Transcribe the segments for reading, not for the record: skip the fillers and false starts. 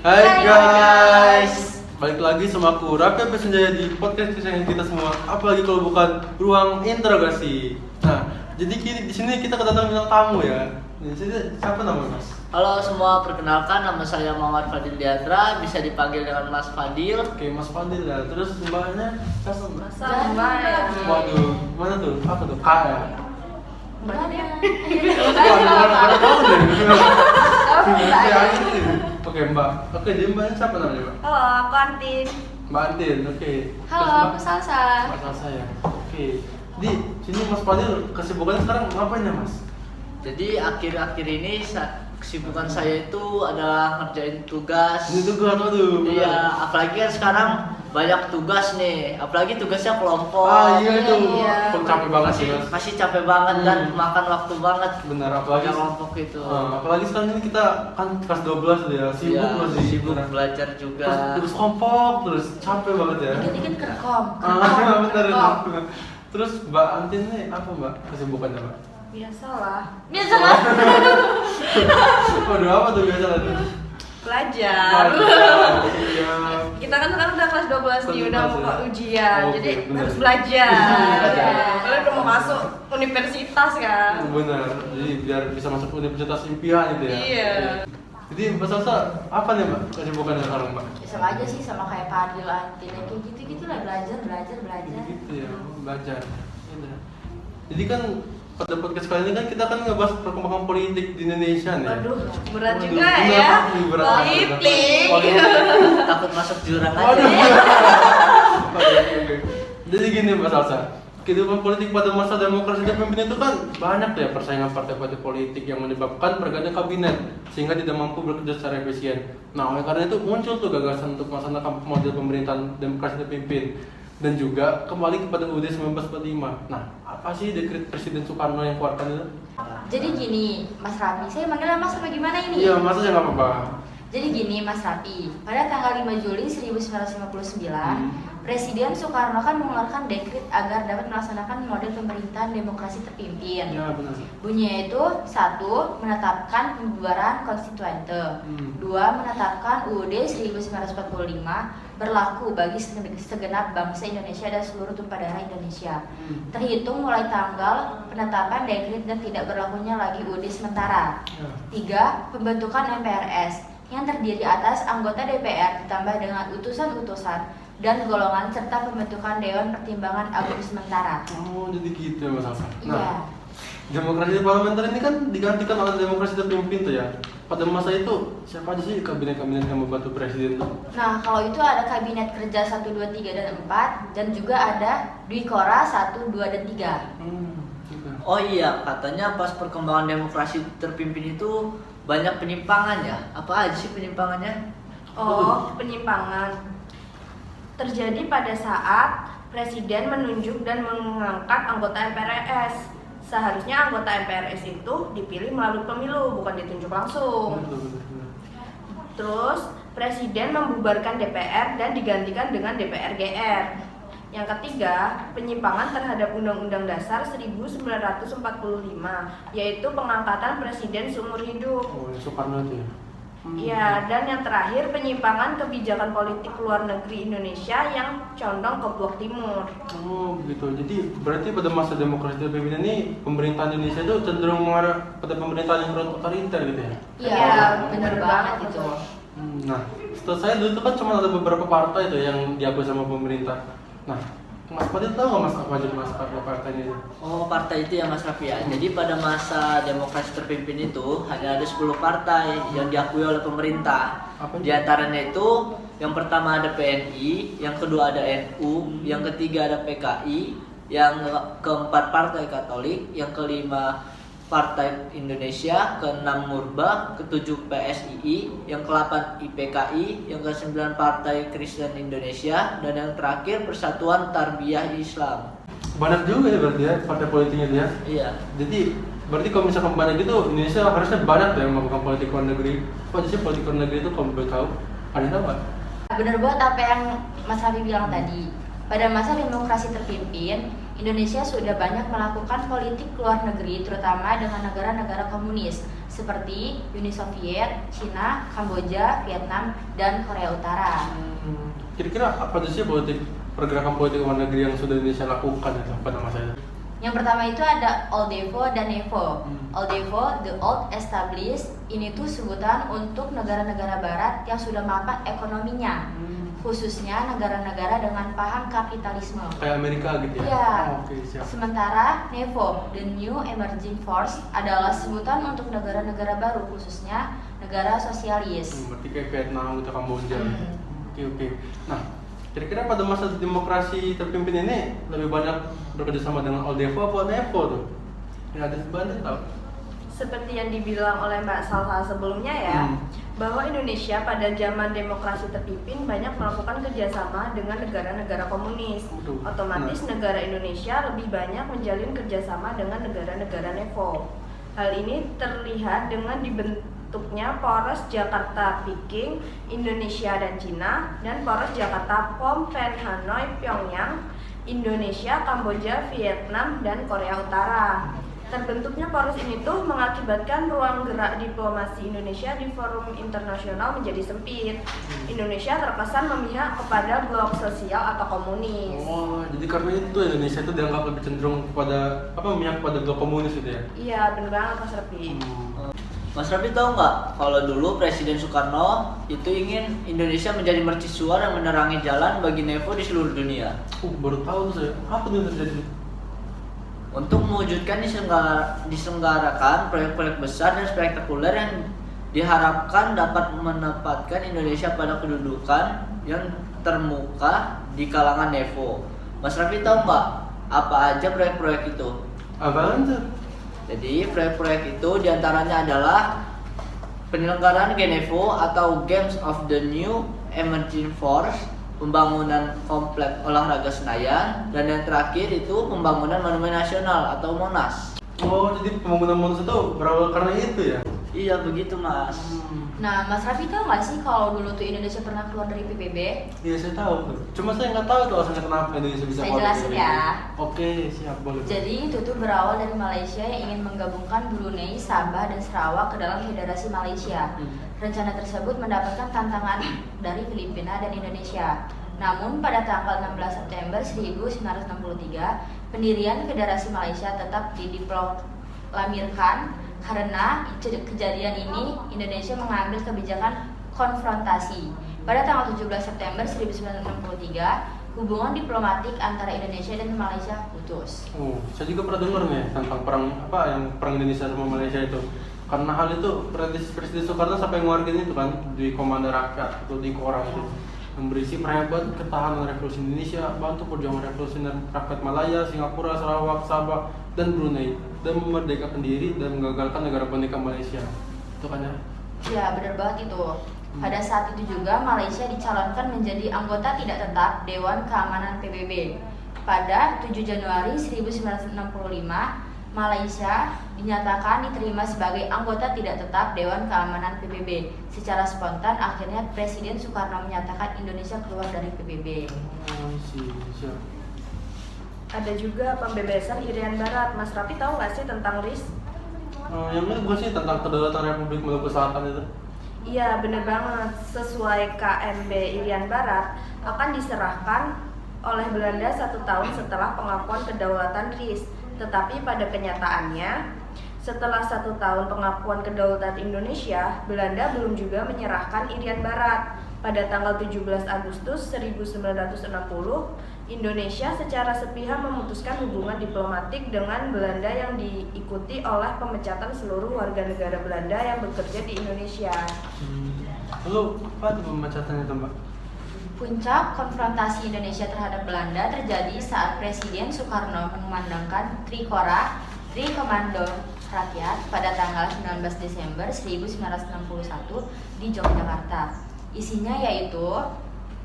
Hai guys, balik lagi sama aku Raffi Pesenjaya di podcast kesayangan kita semua. Apalagi kalau bukan ruang interogasi. Nah, jadi di sini kita kedatangan bintang tamu ya. Di sini siapa namanya Mas? Halo semua, perkenalkan nama saya Muhammad Fadil Diandra, bisa dipanggil dengan Mas Fadil. Oke, Mas Fadil ya. Terus mbaknya siapa mbak? Sama ya. Waduh, mana tuh? Apa tuh? K ya? Mana ya? Waduh, tahu deh. Saya. Oke mbak. Oke, jadi mbaknya siapa namanya mbak? Halo, aku Antin. Mbak Antin, oke. Halo, Terus, aku Salsa. Mbak Salsa ya. Oke. Di sini Mas Fadil kesibukannya sekarang ngapain ya Mas? Jadi akhir-akhir ini kesibukan saya itu adalah ngerjain tugas. Ini tugas tuh. Iya, apalagi kan sekarang banyak tugas nih, apalagi tugasnya kelompok. Ah iya itu. Iya. Capek banget sih Mas. Masih capek banget dan makan waktu banget. Benar apalagi kelompok itu. apalagi sekarang ini kita kan kelas 12 tuh ya, sibuk Iya, loh sih. sibuk Benar. belajar juga. Terus kelompok, terus capek banget ya. Dikit-dikit kerekom. Benar. Terus Mbak Antin nih apa Mbak kesibukannya Mbak? Biasalah. Waduh apa tuh biasa tuh? Belajar. Iya. Kita kan sekarang udah kelas 12 nih, udah mau ya? ujian. Oke, Jadi bener. harus belajar. Belajar. Kalian udah mau masuk universitas kan? Benar, jadi biar bisa masuk universitas impian gitu ya. Iya. Jadi Mbak Salsa, apa nih Mbak kesibukannya sekarang Mbak? Sama aja sih, sama kayak Fadil, Antin, kayak gitu-gitu lah, belajar. Gitu ya, belajar. Iya. Jadi kan pada podcast kali ini kan kita kan ngebahas perkembangan politik di Indonesia nih. Aduh, berat Waduh, juga bener, ya. berat. Politik. Takut masuk jurang Waduh. aja. Oke. Jadi gini Mbak Salsa, kehidupan politik pada masa demokrasi terpimpin itu kan banyak ya persaingan partai-partai politik yang menyebabkan pergantian kabinet sehingga tidak mampu bekerja secara efisien. Nah oleh karena itu muncul tuh gagasan untuk melaksanakan model pemerintahan demokrasi terpimpin dan juga kembali kepada UUD 1945. Nah apa sih dekret Presiden Soekarno yang keluarkan itu? Jadi gini, Mas Raffi, saya manggilnya Mas apa gimana ini? Iya masa ya nggak apa-apa. Jadi gini Mas Raffi, pada tanggal 5 Juli 1959, Presiden Soekarno kan mengeluarkan dekret agar dapat melaksanakan model pemerintahan demokrasi terpimpin. Iya benar. Bunyinya itu 1. Menetapkan pembubaran konstituante. 2. Menetapkan UUD 1945 berlaku bagi segenap bangsa Indonesia dan seluruh tumpah darah Indonesia. Terhitung mulai tanggal penetapan dekret dan tidak berlakunya lagi UUD sementara. 3. Pembentukan MPRS yang terdiri atas anggota DPR ditambah dengan utusan-utusan dan golongan serta pembentukan Dewan Pertimbangan Agung sementara. Oh jadi gitu ya Mas Salsa. Iya. Demokrasi parlementer ini kan digantikan oleh demokrasi terpimpin tuh ya. Pada masa itu siapa aja sih kabinet-kabinet yang membantu presiden tuh? Nah, kalau itu ada kabinet kerja 1, 2, 3, dan 4 dan juga ada Dwikora 1, 2, dan 3. Gitu. Oh iya, katanya pas perkembangan demokrasi terpimpin itu banyak penyimpangan ya. Apa aja sih penyimpangannya? Oh, penyimpangan terjadi pada saat Presiden menunjuk dan mengangkat anggota MPRS. Seharusnya anggota MPRS itu dipilih melalui pemilu, bukan ditunjuk langsung. Betul. Terus Presiden membubarkan DPR dan digantikan dengan DPR GR. Yang ketiga, penyimpangan terhadap Undang-Undang Dasar 1945, yaitu pengangkatan Presiden seumur hidup. Oh, Soekarno itu ya. Ya, dan yang terakhir penyimpangan kebijakan politik luar negeri Indonesia yang condong ke blok timur. Oh begitu. Jadi berarti pada masa demokrasi terpimpin ini pemerintahan Indonesia itu cenderung mengarah pada pemerintahan yang otoriter gitu ya. Iya, bener banget itu. Nah, setelah saya dulu tuh kan cuma ada beberapa partai tuh yang diakui sama pemerintah. Nah, Mas Fadil tahu nggak Mas apa aja Mas partainya itu? Oh, partai itu ya Mas Raffi ya. Jadi pada masa demokrasi terpimpin itu hanya ada 10 partai yang diakui oleh pemerintah. Apa Di antaranya itu yang pertama ada PNI, yang kedua ada NU, yang ketiga ada PKI, yang keempat Partai Katolik, yang kelima Partai Indonesia, keenam Murba, ketujuh PSII, yang ke-8 IPKI, yang ke-9 Partai Kristen Indonesia, dan yang terakhir Persatuan Tarbiyah Islam. Banyak juga ya berarti ya partai politiknya dia. Iya. Jadi berarti kalau misalkan banyak gitu Indonesia harusnya banyak tuh yang melakukan politik luar negeri. Apa aja sih politik luar negeri itu kalau boleh tahu? Ada nggak Pak? Bener banget apa yang Mas Raffi bilang tadi. Pada masa demokrasi terpimpin, Indonesia sudah banyak melakukan politik luar negeri terutama dengan negara-negara komunis seperti Uni Soviet, Cina, Kamboja, Vietnam, dan Korea Utara. Kira-kira apa aja sih pergerakan politik luar negeri yang sudah Indonesia lakukan itu pada masa itu? Yang pertama itu ada Old Devo dan Nevo. Old Devo, the old established, ini tuh sebutan untuk negara-negara barat yang sudah mapan ekonominya, khususnya negara-negara dengan paham kapitalisme. Kayak Amerika gitu ya? Iya. Oke, siap. Sementara Nevo, the new emerging force, adalah sebutan untuk negara-negara baru, khususnya negara sosialis. Berarti kayak Vietnam atau Kamboja. Hmm. Oke. Nah, kira-kira pada masa demokrasi terpimpin ini lebih banyak bekerjasama dengan Old Devo atau Nevo tuh? Yang ada sebanyak tahu? Seperti yang dibilang oleh Mbak Salsa sebelumnya ya, bahwa Indonesia pada zaman demokrasi terpimpin banyak melakukan kerjasama dengan negara-negara komunis. Betul. Otomatis negara Indonesia lebih banyak menjalin kerjasama dengan negara-negara Nevo. Hal ini terlihat dengan dibentuknya Poros Jakarta Peking, Indonesia dan Cina, dan Poros Jakarta Phnom Penh Hanoi Pyongyang, Indonesia, Kamboja, Vietnam, dan Korea Utara. Terbentuknya poros ini tuh mengakibatkan ruang gerak diplomasi Indonesia di forum internasional menjadi sempit. Indonesia terkesan memihak kepada blok sosial atau komunis. Oh, jadi karena itu Indonesia itu dianggap lebih cenderung kepada memihak pada blok komunis gitu ya? Iya, benar banget Mas Repi. Mas Raffi tahu nggak kalau dulu Presiden Soekarno itu ingin Indonesia menjadi mercusuar yang menerangi jalan bagi Nevo di seluruh dunia. Baru tahu tuh saya. Apa tuh yang terjadi? Untuk mewujudkan diselenggarakan proyek-proyek besar dan spektakuler yang diharapkan dapat menempatkan Indonesia pada kedudukan yang termuka di kalangan Nevo. Mas Raffi tahu nggak apa aja proyek-proyek itu? Apaan tuh? Jadi proyek-proyek itu diantaranya adalah penyelenggaraan Genevo atau Games of the New Emerging Force, pembangunan komplek olahraga Senayan, dan yang terakhir itu pembangunan Monumen Nasional atau Monas. Oh, jadi pembangunan Monas itu berawal karena itu ya? Iya begitu Mas. Nah, Mas Raffi tahu nggak sih kalau dulu tuh Indonesia pernah keluar dari PBB? Iya, saya tahu tuh. Cuma saya nggak tahu tuh alasannya kenapa Indonesia bisa Saya keluar dari jelasin PBB. ya. Oke, siap, boleh. Jadi itu tuh berawal dari Malaysia yang ingin menggabungkan Brunei, Sabah, dan Sarawak ke dalam Federasi Malaysia. Rencana tersebut mendapatkan tantangan dari Filipina dan Indonesia. Namun pada tanggal 16 September 1963, pendirian Federasi Malaysia tetap diproklamirkan. Karena kejadian ini, Indonesia mengambil kebijakan konfrontasi. Pada tanggal 17 September 1963, hubungan diplomatik antara Indonesia dan Malaysia putus. Oh, saya juga pernah dengar nih tentang perang Indonesia sama Malaysia itu. Karena hal itu Presiden Soekarno sampai ngeluarin itu kan di Komando Rakyat atau di Korang itu yang berisi perhebat ketahanan revolusi Indonesia, bantu perjuangan revolusi rakyat Malaya, Singapura, Sarawak, Sabah, dan Brunei, dan memerdekakan diri dan menggagalkan negara boneka Malaysia. Itu kan ya? Ya, benar banget itu. Pada saat itu juga Malaysia dicalonkan menjadi anggota tidak tetap Dewan Keamanan PBB. Pada 7 Januari 1965, Malaysia dinyatakan diterima sebagai anggota tidak tetap Dewan Keamanan PBB. Secara spontan, akhirnya Presiden Soekarno menyatakan Indonesia keluar dari PBB. Oh, siap. Ada juga pembebasan Irian Barat. Mas Raffi tahu nggak sih tentang RIS? Yang ini bukan sih tentang kedaulatan Republik Maluku Selatan itu? Iya, bener banget. Sesuai KMB Irian Barat akan diserahkan oleh Belanda 1 tahun setelah pengakuan kedaulatan RIS. Tetapi pada kenyataannya, setelah 1 tahun pengakuan kedaulatan Indonesia, Belanda belum juga menyerahkan Irian Barat. Pada tanggal 17 Agustus 1960, Indonesia secara sepihak memutuskan hubungan diplomatik dengan Belanda yang diikuti oleh pemecatan seluruh warga negara Belanda yang bekerja di Indonesia. Lalu apa tuh pemecatannya tuh, Mbak? Puncak konfrontasi Indonesia terhadap Belanda terjadi saat Presiden Soekarno mengumandangkan Trikora, Tri Komando Rakyat pada tanggal 19 Desember 1961 di Yogyakarta. Isinya yaitu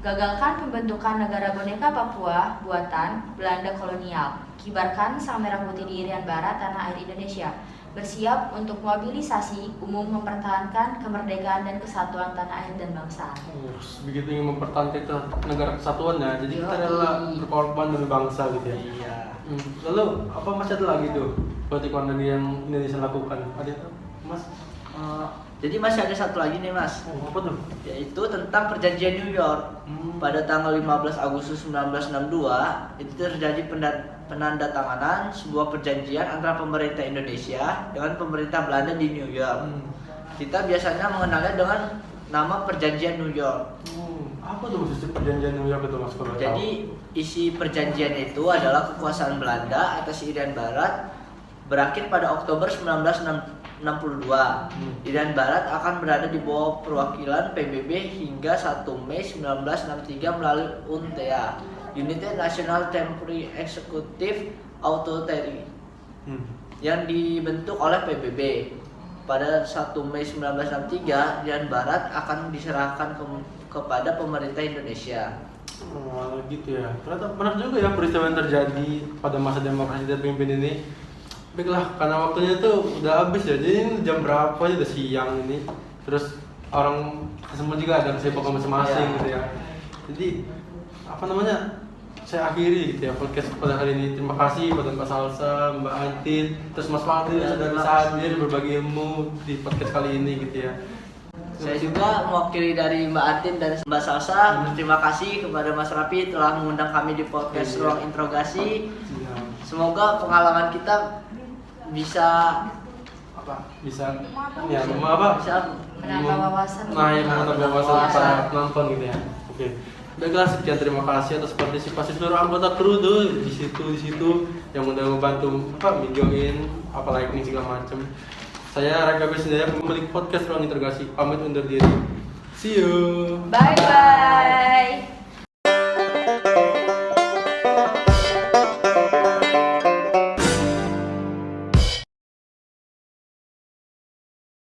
Gagalkan pembentukan negara boneka Papua buatan Belanda kolonial. Kibarkan sang merah putih di Irian Barat tanah air Indonesia. Bersiap untuk mobilisasi umum mempertahankan kemerdekaan dan kesatuan tanah air dan bangsa. Begitu ingin mempertahankan negara kesatuan ya, jadi kita Yoi. rela berkorban demi bangsa gitu ya. Iya. Lalu apa masih ada lagi tuh politik luar negeri yang Indonesia lakukan? Ada itu, Mas? Jadi masih ada satu lagi nih Mas, Apa tuh? yaitu tentang perjanjian New York. Pada tanggal 15 Agustus 1962 itu terjadi penandatanganan sebuah perjanjian antara pemerintah Indonesia dengan pemerintah Belanda di New York. Kita biasanya mengenalnya dengan nama perjanjian New York. Apa tuh maksudnya perjanjian New York itu, Mas? Kalau tahu? Jadi isi perjanjian itu adalah kekuasaan Belanda atas Irian Barat berakhir pada Oktober 1962. Irian Barat akan berada di bawah perwakilan PBB hingga 1 Mei 1963 melalui UNTEA, United National Temporary Executive Authority, yang dibentuk oleh PBB. Pada 1 Mei 1963, Irian Barat akan diserahkan kepada pemerintah Indonesia. Gitu ya. Ternyata benar juga ya peristiwa yang terjadi pada masa demokrasi dan pimpin ini. Baiklah, karena waktunya tuh udah habis ya. Jadi ini jam berapa aja udah siang ini. Terus orang semua juga ada kesibukan masing-masing gitu ya. Jadi apa namanya? Saya akhiri gitu ya podcast pada hari ini. Terima kasih buat Mbak Salsa, Mbak Antin, terus Mas Fadil Ya, sudah terima bisa kasih. hadir berbagi ilmu di podcast kali ini gitu ya. Saya juga mewakili dari Mbak Atin dan Mbak Salsa. Berterima kasih kepada Mas Rapi telah mengundang kami di podcast Iya. Ruang Interogasi. Ya, Semoga pengalaman kita bisa bisa ya apa? Menambah wawasan. Nah, yang menambah wawasan Wawasan. para penonton gitu ya. Oke. Baiklah, sekian terima kasih atas partisipasi seluruh anggota kru tuh di situ yang udah membantu videoin apa lighting segala macem. Saya Raga Besindaya, pemilik podcast Ruang Interogasi, pamit undur diri. See you. Bye bye.